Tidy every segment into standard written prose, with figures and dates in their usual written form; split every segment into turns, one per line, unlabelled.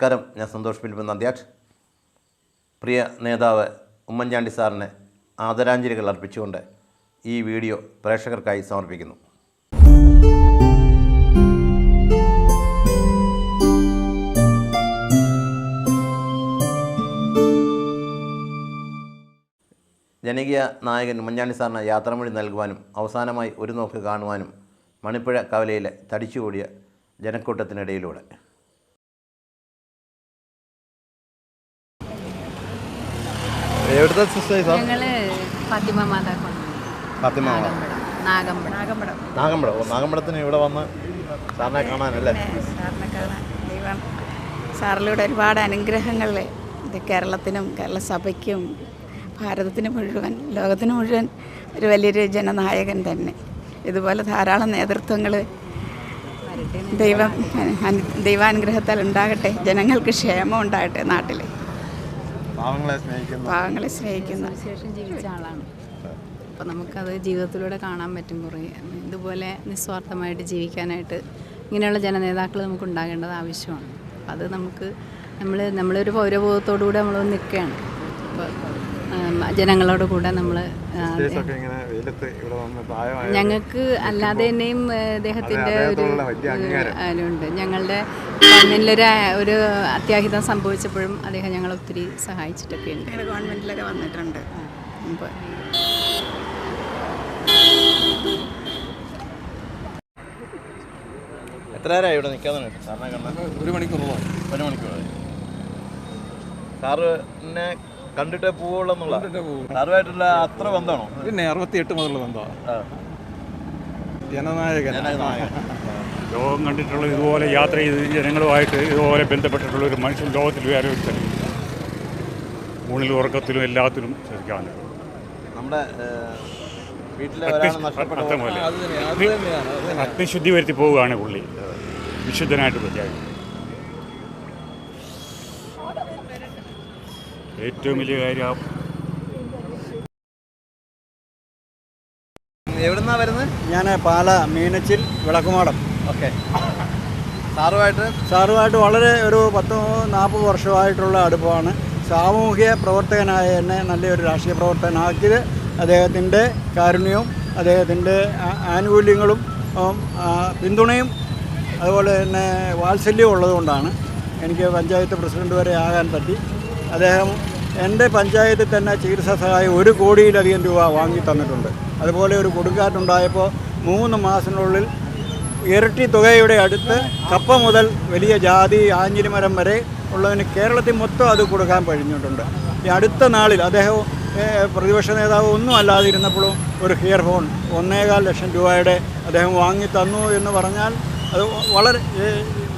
നമസ്കാരം, ഞാൻ സന്തോഷ് ഫിലിപ്പ് നന്ദ്യാട്ട്. പ്രിയ നേതാവ് ഉമ്മൻചാണ്ടി സാറിന് ആദരാഞ്ജലികൾ അർപ്പിച്ചുകൊണ്ട് ഈ വീഡിയോ പ്രേക്ഷകർക്കായി സമർപ്പിക്കുന്നു. ജനകീയ നായകൻ ഉമ്മൻചാണ്ടി സാറിന് യാത്രാമൊഴി നൽകുവാനും അവസാനമായി ഒരു നോക്ക് കാണുവാനും മണിപ്പുഴ കവലയിലെ തടിച്ചുകൂടിയ ജനക്കൂട്ടത്തിനിടയിലൂടെ നാഗമ്പടത്തിന് ഇവിടെ വന്ന് സാറിനെ കാണാനല്ലേ?
സാറിലൂടെ ഒരുപാട് അനുഗ്രഹങ്ങൾ ഇത് കേരളത്തിനും കേരള സഭയ്ക്കും ഭാരതത്തിന് മുഴുവൻ ലോകത്തിന് മുഴുവൻ ഒരു വലിയൊരു ജനനായകൻ തന്നെ. ഇതുപോലെ ധാരാളം നേതൃത്വങ്ങൾ ദൈവാനുഗ്രഹത്താൽ ഉണ്ടാകട്ടെ. ജനങ്ങൾക്ക് ക്ഷേമം ഉണ്ടാകട്ടെ. നാട്ടിൽ പാവങ്ങളെ സ്നേഹിക്കുന്ന
ശേഷം ജീവിച്ച ആളാണ്. അപ്പോൾ നമുക്കത് ജീവിതത്തിലൂടെ കാണാൻ പറ്റും. കുറേ ഇതുപോലെ നിസ്വാർത്ഥമായിട്ട് ജീവിക്കാനായിട്ട് ഇങ്ങനെയുള്ള ജനനേതാക്കൾ നമുക്ക് ഉണ്ടാകേണ്ടത് ആവശ്യമാണ്. അത് നമുക്ക് നമ്മളൊരു പൗരബോധത്തോടുകൂടി നമ്മൾ നിൽക്കുകയാണ്. അപ്പോൾ ജനങ്ങളോട് കൂടെ നമ്മൾ ഞങ്ങൾക്ക് അല്ലാതെ തന്നെയും അദ്ദേഹത്തിൻ്റെ ഒരു ഉണ്ട്. ഞങ്ങളുടെ ഗവൺമെൻറ്റിലൊരു അത്യാഹിതം സംഭവിച്ചപ്പോഴും അദ്ദേഹം ഞങ്ങളെ ഒത്തിരി സഹായിച്ചിട്ടൊക്കെ ഉണ്ട്.
ഗവൺമെൻറ്റിലൊക്കെ വന്നിട്ടുണ്ട്.
എത്ര നേരമായി ഇവിടെ നിൽക്കാതെ? സാറിനെ കാണാൻ ഒരു മണിക്കൂറോളം. സാറിനെ കണ്ടിട്ടേ പോവുള്ളൂ എന്നുള്ള സാറുമായിട്ടുള്ള അത്ര ബന്ധമാണോ?
പിന്നെ 68 മുതലുള്ള ബന്ധമാണ്. ജനനായകൻ
ലോകം കണ്ടിട്ടുള്ള ഇതുപോലെ യാത്ര ചെയ്ത് ജനങ്ങളുമായിട്ട് ഇതുപോലെ ബന്ധപ്പെട്ടിട്ടുള്ള ഒരു മനുഷ്യൻ ലോകത്തിൽ വേറെ ഒരു ഊണിലും ഉറക്കത്തിലും എല്ലാത്തിലും ശ്രദ്ധിക്കാറുണ്ട്.
നമ്മുടെ വീട്ടിലെ
അഗ്നിശുദ്ധി വരുത്തി പോവുകയാണ് പുള്ളി, വിശുദ്ധനായിട്ട് പ്രഖ്യാപിക്കും. ഏറ്റവും വലിയ കാര്യം.
എവിടുന്നാ വരുന്നത്?
ഞാൻ പാല മീനച്ചിൽ വിളക്കുമാടം.
ഓക്കെ. സാറുമായിട്ട്
വളരെ ഒരു 10-40 വർഷമായിട്ടുള്ള അടുപ്പമാണ്. സാമൂഹ്യ പ്രവർത്തകനായ എന്നെ നല്ലൊരു രാഷ്ട്രീയ പ്രവർത്തകനാക്കിയത് അദ്ദേഹത്തിൻ്റെ കാരുണ്യവും അദ്ദേഹത്തിൻ്റെ ആനുകൂല്യങ്ങളും പിന്തുണയും അതുപോലെ തന്നെ വാത്സല്യവും ഉള്ളതുകൊണ്ടാണ് എനിക്ക് പഞ്ചായത്ത് പ്രസിഡന്റ് വരെ ആകാൻ പറ്റി. അദ്ദേഹം എൻ്റെ പഞ്ചായത്തിൽ തന്നെ ചികിത്സാ സഹായം 1 കോടിയിലധികം രൂപ വാങ്ങി തന്നിട്ടുണ്ട്. അതുപോലെ ഒരു കൊടുങ്കാറ്റുണ്ടായപ്പോൾ 3 മാസത്തിനുള്ളിൽ ഇരട്ടി തുകയുടെ അടുത്ത് കപ്പ മുതൽ വലിയ ജാതി ആഞ്ഞിലിമരം വരെ ഉള്ളതിന് കേരളത്തിൽ മൊത്തം അത് കൊടുക്കാൻ കഴിഞ്ഞിട്ടുണ്ട്. ഈ അടുത്ത നാളിൽ അദ്ദേഹം പ്രതിപക്ഷ നേതാവ് ഒന്നും അല്ലാതിരുന്നപ്പോഴും ഒരു ഹിയർ ഫോൺ 1.25 ലക്ഷം രൂപയുടെ അദ്ദേഹം വാങ്ങി തന്നു എന്ന് പറഞ്ഞാൽ അത് വളരെ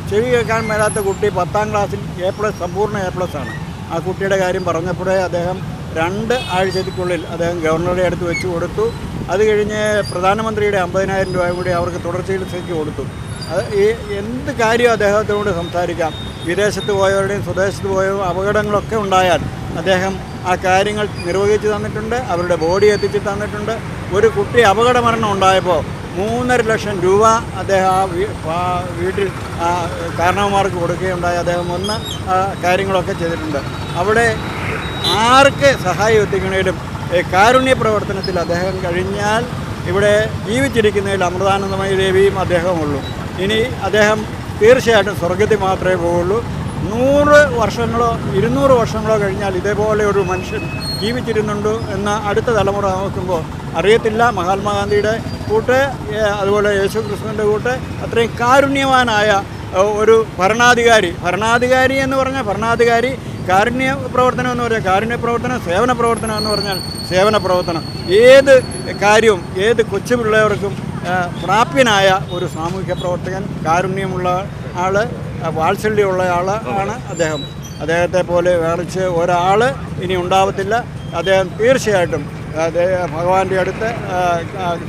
ചെവി കേൾക്കാൻ മേലാത്ത കുട്ടി 10ാം ക്ലാസ്സിൽ A+, സമ്പൂർണ്ണ A+ ആണ്. ആ കുട്ടിയുടെ കാര്യം പറഞ്ഞപ്പോഴേ അദ്ദേഹം 2 ആഴ്ചയ്ക്കുള്ളിൽ അദ്ദേഹം ഗവർണറുടെ അടുത്ത് വെച്ച് കൊടുത്തു. അത് കഴിഞ്ഞ് പ്രധാനമന്ത്രിയുടെ 50,000 രൂപ കൂടി അവർക്ക് തുടർ ചികിത്സയ്ക്ക് കൊടുത്തു. അത് ഈ എന്ത് കാര്യം അദ്ദേഹത്തോട് സംസാരിക്കാം. വിദേശത്ത് പോയവരുടെയും സ്വദേശത്ത് പോയവരും അപകടങ്ങളൊക്കെ ഉണ്ടായാൽ അദ്ദേഹം ആ കാര്യങ്ങൾ നിർവഹിച്ച് തന്നിട്ടുണ്ട്. അവരുടെ ബോഡി എത്തിച്ച് തന്നിട്ടുണ്ട്. ഒരു കുട്ടി അപകട മരണം ഉണ്ടായപ്പോൾ 3.5 ലക്ഷം രൂപ അദ്ദേഹം ആ വീട്ടിൽ കാരണവന്മാർക്ക് കൊടുക്കുകയുണ്ടായി. അദ്ദേഹം വന്ന് കാര്യങ്ങളൊക്കെ ചെയ്തിട്ടുണ്ട്. അവിടെ ആർക്ക് സഹായം എത്തിക്കണേലും കാരുണ്യ പ്രവർത്തനത്തിൽ അദ്ദേഹം കഴിഞ്ഞാൽ ഇവിടെ ജീവിച്ചിരിക്കുന്നതിൽ അമൃതാനന്ദമയി ദേവിയും അദ്ദേഹമുള്ളൂ. ഇനി അദ്ദേഹം തീർച്ചയായിട്ടും സ്വർഗത്തിൽ മാത്രമേ പോവുള്ളൂ. 100 വർഷങ്ങളോ 200 വർഷങ്ങളോ കഴിഞ്ഞാൽ ഇതേപോലെ ഒരു മനുഷ്യൻ ജീവിച്ചിരുന്നുണ്ട് എന്ന് അടുത്ത തലമുറ നോക്കുമ്പോൾ അറിയത്തില്ല. മഹാത്മാഗാന്ധിയുടെ കൂട്ട്, അതുപോലെ യേശു ക്രിസ്തുവിൻ്റെ കൂട്ട് അത്രയും കാരുണ്യവാനായ ഒരു ഭരണാധികാരി എന്ന് പറഞ്ഞാൽ ഭരണാധികാരി, കാരുണ്യ പ്രവർത്തനം എന്ന് പറഞ്ഞാൽ കാരുണ്യ പ്രവർത്തനം, സേവന പ്രവർത്തനം എന്ന് പറഞ്ഞാൽ സേവന പ്രവർത്തനം. ഏത് കാര്യവും ഏത് കൊച്ചു പിള്ളേർക്കും പ്രാപ്യനായ ഒരു സാമൂഹ്യ പ്രവർത്തകൻ, കാരുണ്യമുള്ള ആൾ, വാത്സല്യമുള്ള ആൾ ആണ് അദ്ദേഹം. അദ്ദേഹത്തെ പോലെ വേറിച്ച് ഒരാൾ ഇനി ഉണ്ടാവത്തില്ല. അദ്ദേഹം തീർച്ചയായിട്ടും ഭഗവാന്റെ അടുത്ത്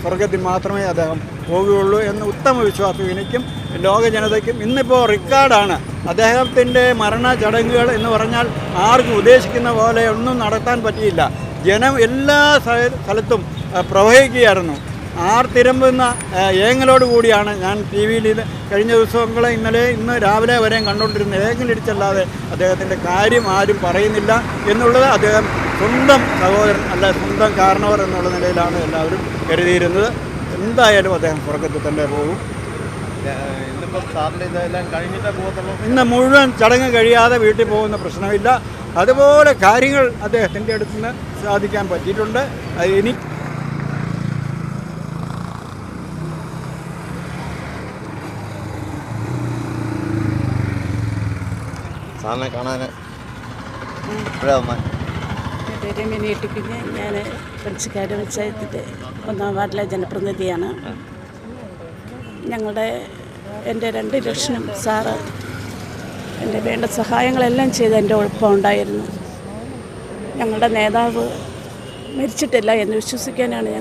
സ്വർഗത്തിൽ മാത്രമേ അദ്ദേഹം പോകുകയുള്ളൂ എന്ന് ഉത്തമ വിശ്വാസം എനിക്കും ലോക ജനതയ്ക്കും. ഇന്നിപ്പോൾ റെക്കോർഡാണ് അദ്ദേഹത്തിൻ്റെ മരണ ചടങ്ങുകൾ എന്ന് പറഞ്ഞാൽ ആർക്കും ഉദ്ദേശിക്കുന്ന പോലെ ഒന്നും നടത്താൻ പറ്റിയില്ല. ജനം എല്ലാ സ്ഥലത്തും പ്രവഹിക്കുകയായിരുന്നു. ആർത്തിരമ്പുന്ന ഏങ്ങലോട് കൂടിയാണ് ഞാൻ ടി വിയിൽ കഴിഞ്ഞ ദിവസങ്ങൾ ഇന്ന് രാവിലെ വരെയും കണ്ടുകൊണ്ടിരുന്ന ഏങ്ങലിടിച്ചല്ലാതെ അദ്ദേഹത്തിൻ്റെ കാര്യം ആരും പറയുന്നില്ല എന്നുള്ളത് അദ്ദേഹം സ്വന്തം സഹോദരൻ അല്ല സ്വന്തം കാരണവർ എന്നുള്ള നിലയിലാണ് എല്ലാവരും കരുതിയിരുന്നത്. എന്തായാലും അദ്ദേഹം സ്വർഗ്ഗത്തിൽ തന്നെ പോകും. ഇന്ന് മുഴുവൻ ചടങ്ങ് കഴിയാതെ വീട്ടിൽ പോകുന്ന പ്രശ്നമില്ല. അതുപോലെ കാര്യങ്ങൾ അദ്ദേഹത്തിൻ്റെ അടുത്ത് നിന്ന് സാധിക്കാൻ പറ്റിയിട്ടുണ്ട്. അത്
സാറിനെ കാണാൻ
പേര് മിനിയിട്ടിക്കുഞ്ഞ്. ഞാൻ പഞ്ചക്കാട് പഞ്ചായത്തിൻ്റെ 1-ാം വാർഡിലെ ജനപ്രതിനിധിയാണ്. എൻ്റെ 2 ലക്ഷണം സാറ് എൻ്റെ വേണ്ട സഹായങ്ങളെല്ലാം ചെയ്ത് എൻ്റെ ഒപ്പം ഉണ്ടായിരുന്നു. ഞങ്ങളുടെ നേതാവ് മരിച്ചിട്ടില്ല എന്ന് വിശ്വസിക്കാനാണ്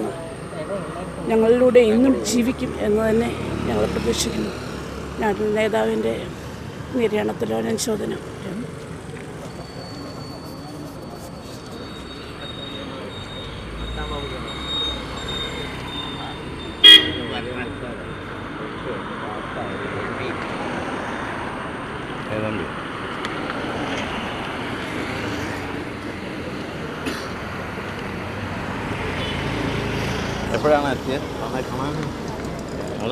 ഞങ്ങളിലൂടെ ഇന്നും ജീവിക്കും എന്ന് തന്നെ ഞങ്ങൾ പ്രതീക്ഷിക്കുന്നു. നേതാവിൻ്റെ നിര്യാണത്തിലനുശോചനം.
എപ്പോഴാണ് എത്തിയത്?
ഞങ്ങൾ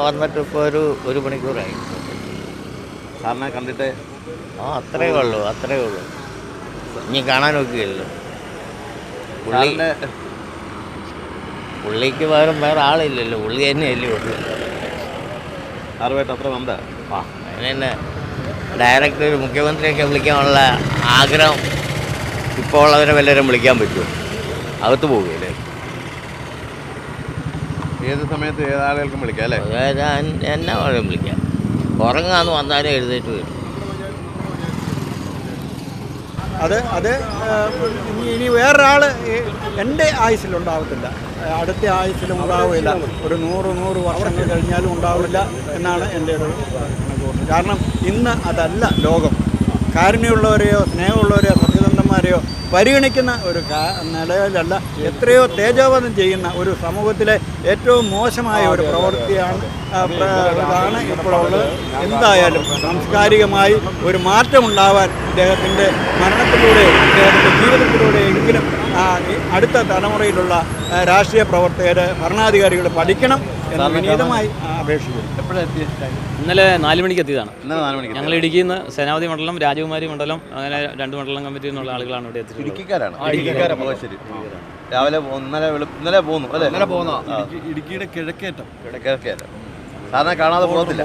വന്നിട്ട് ഇപ്പോൾ ഒരു മണിക്കൂറായി.
സാറിനെ കണ്ടിട്ട്
അത്രേ ഉള്ളൂ. ഇനി കാണാൻ നോക്കുകയല്ലോ. പുള്ളിക്ക് വേറെ ആളില്ലല്ലോ, പുള്ളി തന്നെയല്ലേ ഉള്ളൂ.
സാറുമായിട്ട് അത്ര ബന്ധ
അതിനെ ഡയറക്റ്റ് ഒരു മുഖ്യമന്ത്രിയൊക്കെ വിളിക്കാനുള്ള ആഗ്രഹം ഇപ്പോൾ ഉള്ളവരെ വല്ലവരും വിളിക്കാൻ പറ്റുമോ? അകത്ത് പോവുകയല്ലേ.
ഏത് സമയത്ത് ഏതാളുകൾക്കും വിളിക്കാം അല്ലേ?
എന്നാ വേണം വിളിക്കാം. ഉറങ്ങാന്ന് വന്നാലും എഴുന്നേറ്റ് വരും.
അത് ഇനി വേറൊരാൾ എൻ്റെ ആയുസ്സിലുണ്ടാവത്തില്ല, അടുത്ത ആയുസ്സിലും ഉണ്ടാവില്ല. ഒരു 100 വർഷങ്ങൾ കഴിഞ്ഞാലും ഉണ്ടാവില്ല എന്നാണ് എൻ്റെ ഒരു കണക്ക്. കാരണം ഇന്ന് അതല്ല ലോകം. കാരുണ്യമുള്ളവരെയോ സ്നേഹമുള്ളവരെയോ സത്യസന്ധന്മാരെയോ പരിഗണിക്കുന്ന ഒരു നിലയിലല്ല, എത്രയോ തേജോവധം ചെയ്യുന്ന ഒരു സമൂഹത്തിലെ ഏറ്റവും മോശമായ ഒരു പ്രവൃത്തിയാണ് ഇതാണ് ഇപ്പോഴുള്ളത്. എന്തായാലും സാംസ്കാരികമായി ഒരു മാറ്റമുണ്ടാവാൻ ഇദ്ദേഹത്തിൻ്റെ മരണത്തിലൂടെ, ഇദ്ദേഹത്തിൻ്റെ ജീവിതത്തിലൂടെ എങ്കിലും അടുത്ത തലമുറയിലുള്ള രാഷ്ട്രീയ പ്രവർത്തകർ, ഭരണാധികാരികൾ പഠിക്കണം എന്ന് വിനീതമായി അപേക്ഷിക്കുന്നു.
ഇന്നലെ 4 മണിക്ക് എത്തിയതാണ്.
ഇന്നലെ 4 മണിക്ക്
ഞങ്ങൾ ഇടുക്കിയിൽ നിന്ന് സേനാപതി മണ്ഡലം, രാജകുമാരി മണ്ഡലം, അങ്ങനെ 2 മണ്ഡലം കമ്മിറ്റിയിൽ നിന്നുള്ള ആളുകളാണ് ഇവിടെ എത്തിയത്.
ഇടുക്കിക്കാരാണ്. ശരി. രാവിലെ ഇന്നലെ പോന്നു അല്ലേ?
ഇടുക്കിയുടെ കിഴക്കേറ്റം.
സാറിനെ കാണാതെ പോകത്തില്ല.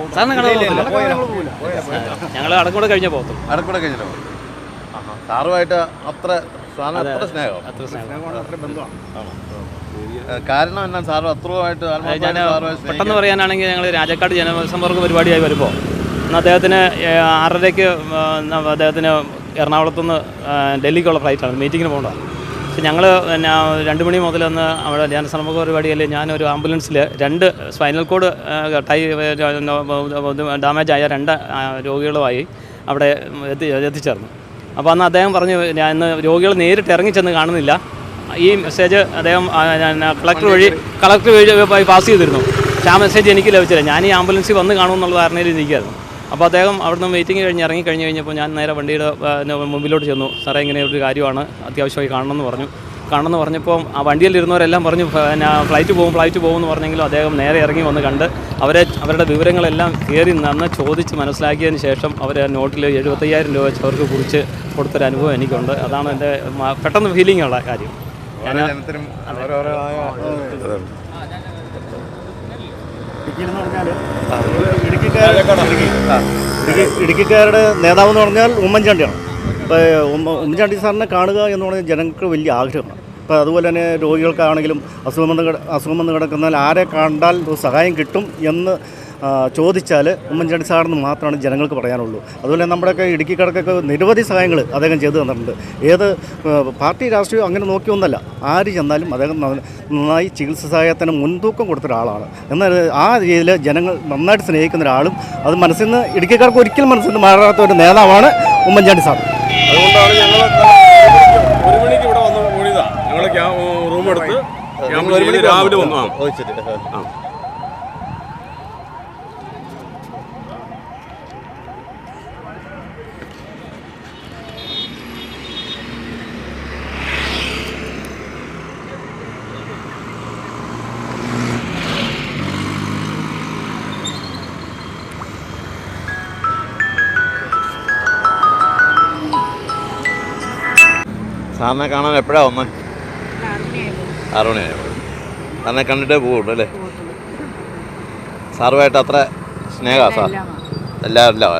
ഞങ്ങൾ അടക്കൂടെ കഴിഞ്ഞ പോകത്തും.
അടക്കൂടെ കഴിഞ്ഞല്ലോ. സാറുമായിട്ട് അത്ര സ്നേഹം. കാരണം എന്നാ സാറ് അത്രയുമായിട്ട്?
ഞാൻ പെട്ടെന്ന് പറയാനാണെങ്കിൽ ഞങ്ങൾ രാജാക്കാട് ജനസമ്പർക്ക പരിപാടിയായി വരുമ്പോൾ ഇന്ന് അദ്ദേഹത്തിന് 6:30-ക്ക് അദ്ദേഹത്തിന് എറണാകുളത്തുനിന്ന് ഡൽഹിക്കുള്ള ഫ്ലൈറ്റാണ്, മീറ്റിങ്ങിന് പോകേണ്ടതാണ്. പക്ഷേ ഞങ്ങൾ 2 മണി മുതൽ ഒന്ന് അവിടെ ജനസമ്പർക്ക പരിപാടിയിൽ ഞാനൊരു ആംബുലൻസിൽ 2 സ്പൈനൽ കോഡ് ഡാമേജ് ആയ 2 രോഗികളുമായി അവിടെ എത്തിച്ചേർന്നു. അപ്പോൾ അന്ന് അദ്ദേഹം പറഞ്ഞു, ഞാൻ ഇന്ന് രോഗികൾ നേരിട്ട് ഇറങ്ങിച്ചെന്ന് കാണുന്നില്ല, ഈ മെസ്സേജ് അദ്ദേഹം കളക്ടർ വഴി പാസ് ചെയ്തിരുന്നു. പക്ഷേ ആ മെസ്സേജ് എനിക്ക് ലഭിച്ചില്ല. ഞാൻ ഈ ആംബുലൻസിൽ വന്ന് കാണുമെന്നുള്ള ധാരണയിൽ ഇരിക്കുകയായിരുന്നു. അപ്പോൾ അദ്ദേഹം അവിടുന്ന് മീറ്റിംഗ് കഴിഞ്ഞപ്പോൾ ഞാൻ നേരെ വണ്ടിയുടെ മുമ്പിലോട്ട് ചെന്നു. സാറേ ഇങ്ങനെ ഒരു കാര്യമാണ്, അത്യാവശ്യമായി കാണണമെന്ന് പറഞ്ഞപ്പോൾ ആ വണ്ടിയിലിരുന്നവരെല്ലാം പറഞ്ഞു ഫ്ലൈറ്റ് പോകും എന്ന് പറഞ്ഞെങ്കിലും അദ്ദേഹം നേരെ ഇറങ്ങി വന്ന് കണ്ട് അവരുടെ വിവരങ്ങളെല്ലാം കയറി നന്ന് ചോദിച്ച് മനസ്സിലാക്കിയതിന് ശേഷം അവർ നോട്ടിൽ 75,000 രൂപ വെച്ച് അവർക്ക് കുറിച്ച് കൊടുത്തൊരു അനുഭവം എനിക്കുണ്ട്. അതാണ് എൻ്റെ പെട്ടെന്ന് ഫീലിംഗ് ഉള്ള കാര്യം.
ഇടുക്കിക്കാരുടെ നേതാവ് എന്ന് പറഞ്ഞാൽ ഉമ്മൻചാണ്ടിയാണ്. ഇപ്പോൾ ഉമ്മൻചാണ്ടി സാറിനെ കാണുക എന്ന് പറഞ്ഞാൽ ജനങ്ങൾക്ക് വലിയ ആഗ്രഹമാണ്. അപ്പോൾ അതുപോലെ തന്നെ രോഗികൾക്കാണെങ്കിലും അസുഖം വന്ന് കിടന്നാൽ ആരെ കണ്ടാൽ സഹായം കിട്ടും എന്ന് ചോദിച്ചാൽ ഉമ്മൻചാണ്ടി സാറിന് മാത്രമാണ് ജനങ്ങൾക്ക് പറയാനുള്ളൂ. അതുപോലെ നമ്മുടെയൊക്കെ ഇടുക്കിക്കാർക്കൊക്കെ നിരവധി സഹായങ്ങൾ അദ്ദേഹം ചെയ്തു തന്നിട്ടുണ്ട്. ഏത് പാർട്ടി രാഷ്ട്രീയം അങ്ങനെ നോക്കിയൊന്നല്ല, ആര് ചെന്നാലും അദ്ദേഹം നന്നായി ചികിത്സ സഹായത്തിന് മുൻതൂക്കം കൊടുത്തൊരാളാണ്. എന്നാൽ ആ രീതിയിൽ ജനങ്ങൾ നന്നായിട്ട് സ്നേഹിക്കുന്ന ഒരാളും അത് മനസ്സിൽ നിന്ന് ഇടുക്കിക്കാർക്ക് ഒരിക്കലും മനസ്സിൽ നിന്ന് മാറാത്ത ഒരു നേതാവാണ് ഉമ്മൻചാണ്ടി സാർ.
അതുകൊണ്ടാണ് ഞങ്ങൾ 1 മണിക്ക് ഇവിടെ വന്ന് കൂടിയതാണ്. ഞങ്ങൾ റൂമെടുത്ത്
നിങ്ങൾ ഒരു മണിക്ക്
രാവിലെ വന്നു. ആ.
ഓ ശരി.
ആ.
സാറിനെ കാണാൻ എപ്പോഴാണ് വന്നേ? 6 മണിയായോ? സാറിനെ കണ്ടിട്ടേ പോവുള്ളൂ അല്ലേ? സാറുമായിട്ട് അത്ര സ്നേഹമാണ് സാർ? എല്ലാം